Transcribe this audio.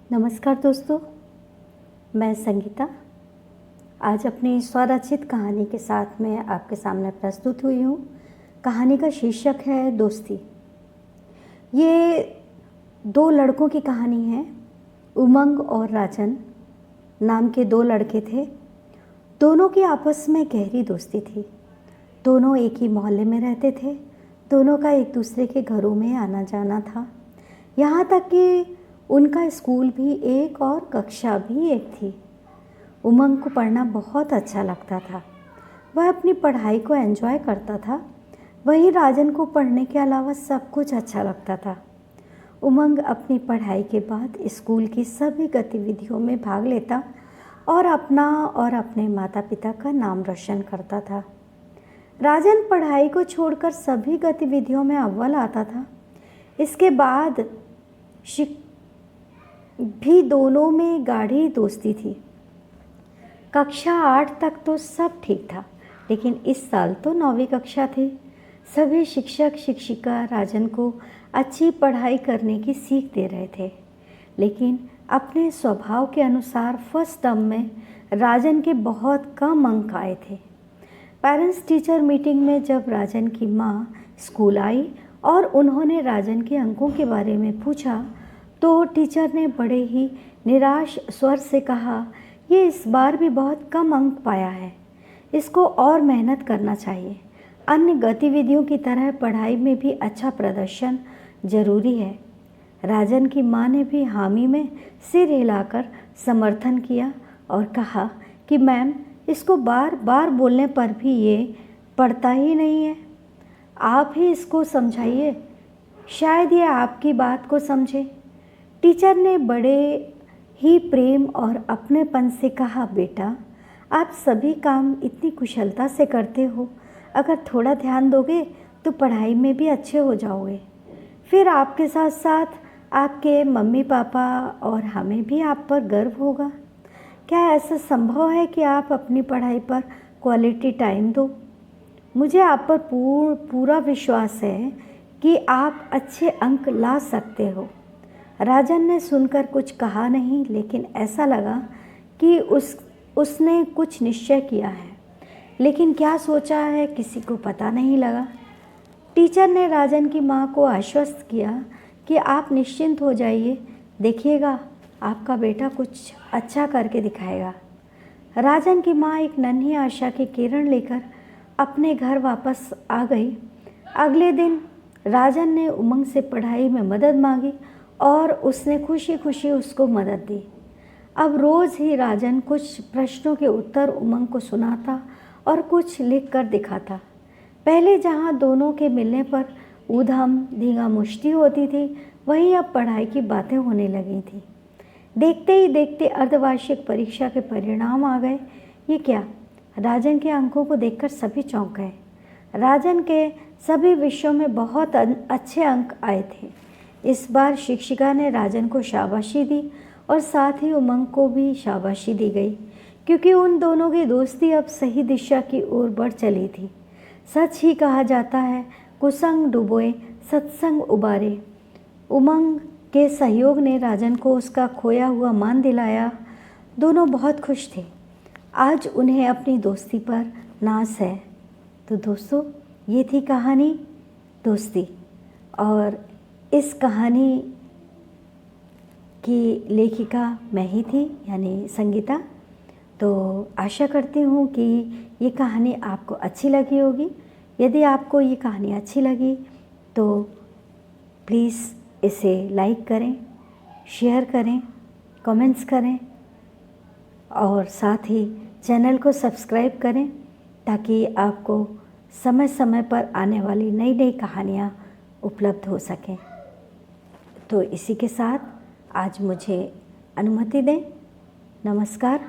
नमस्कार दोस्तों, मैं संगीता आज अपनी स्वरचित कहानी के साथ में आपके सामने प्रस्तुत हुई हूँ। कहानी का शीर्षक है दोस्ती। ये दो लड़कों की कहानी है। उमंग और राजन नाम के दो लड़के थे। दोनों की आपस में गहरी दोस्ती थी। दोनों एक ही मोहल्ले में रहते थे। दोनों का एक दूसरे के घरों में आना जाना था। यहाँ तक कि उनका स्कूल भी एक और कक्षा भी एक थी। उमंग को पढ़ना बहुत अच्छा लगता था। वह अपनी पढ़ाई को एंजॉय करता था। वहीं राजन को पढ़ने के अलावा सब कुछ अच्छा लगता था। उमंग अपनी पढ़ाई के बाद स्कूल की सभी गतिविधियों में भाग लेता और अपना और अपने माता पिता का नाम रोशन करता था। राजन पढ़ाई को छोड़कर सभी गतिविधियों में अव्वल आता था। इसके बाद भी दोनों में गाढ़ी दोस्ती थी। कक्षा 8 तक तो सब ठीक था, लेकिन इस साल तो 9वीं कक्षा थी। सभी शिक्षक शिक्षिका राजन को अच्छी पढ़ाई करने की सीख दे रहे थे, लेकिन अपने स्वभाव के अनुसार फर्स्ट टर्म में राजन के बहुत कम अंक आए थे। पेरेंट्स टीचर मीटिंग में जब राजन की माँ स्कूल आई और उन्होंने राजन के अंकों के बारे में पूछा तो टीचर ने बड़े ही निराश स्वर से कहा, ये इस बार भी बहुत कम अंक पाया है, इसको और मेहनत करना चाहिए। अन्य गतिविधियों की तरह पढ़ाई में भी अच्छा प्रदर्शन जरूरी है। राजन की माँ ने भी हामी में सिर हिलाकर समर्थन किया और कहा कि मैम, इसको बार बार बोलने पर भी ये पढ़ता ही नहीं है। आप ही इसको समझाइए, शायद ये आपकी बात को समझे। टीचर ने बड़े ही प्रेम और अपनेपन से कहा, बेटा, आप सभी काम इतनी कुशलता से करते हो, अगर थोड़ा ध्यान दोगे तो पढ़ाई में भी अच्छे हो जाओगे। फिर आपके साथ साथ आपके मम्मी पापा और हमें भी आप पर गर्व होगा। क्या ऐसा संभव है कि आप अपनी पढ़ाई पर क्वालिटी टाइम दो? मुझे आप पर पूरा विश्वास है कि आप अच्छे अंक ला सकते हो। राजन ने सुनकर कुछ कहा नहीं, लेकिन ऐसा लगा कि उसने कुछ निश्चय किया है, लेकिन क्या सोचा है किसी को पता नहीं लगा। टीचर ने राजन की माँ को आश्वस्त किया कि आप निश्चिंत हो जाइए, देखिएगा आपका बेटा कुछ अच्छा करके दिखाएगा। राजन की माँ एक नन्ही आशा की किरण लेकर अपने घर वापस आ गई। अगले दिन राजन ने उमंग से पढ़ाई में मदद मांगी और उसने खुशी खुशी उसको मदद दी। अब रोज़ ही राजन कुछ प्रश्नों के उत्तर उमंग को सुनाता और कुछ लिख कर दिखाता। पहले जहाँ दोनों के मिलने पर ऊधम धींगा मुश्ती होती थी, वहीं अब पढ़ाई की बातें होने लगी थी। देखते ही देखते अर्धवार्षिक परीक्षा के परिणाम आ गए। ये क्या, राजन के अंकों को देखकर सभी चौंक गए। राजन के सभी विषयों में बहुत अच्छे अंक आए थे। इस बार शिक्षिका ने राजन को शाबाशी दी और साथ ही उमंग को भी शाबाशी दी गई, क्योंकि उन दोनों की दोस्ती अब सही दिशा की ओर बढ़ चली थी। सच ही कहा जाता है, कुसंग डुबोए सत्संग उबारे। उमंग के सहयोग ने राजन को उसका खोया हुआ मान दिलाया। दोनों बहुत खुश थे। आज उन्हें अपनी दोस्ती पर नाज है। तो दोस्तों, ये थी कहानी दोस्ती, और इस कहानी की लेखिका मैं ही थी, यानी संगीता। तो आशा करती हूँ कि ये कहानी आपको अच्छी लगी होगी। यदि आपको ये कहानी अच्छी लगी तो प्लीज़ इसे लाइक करें, शेयर करें, कमेंट्स करें और साथ ही चैनल को सब्सक्राइब करें, ताकि आपको समय समय पर आने वाली नई नई कहानियाँ उपलब्ध हो सकें। तो इसी के साथ आज मुझे अनुमति दें। नमस्कार।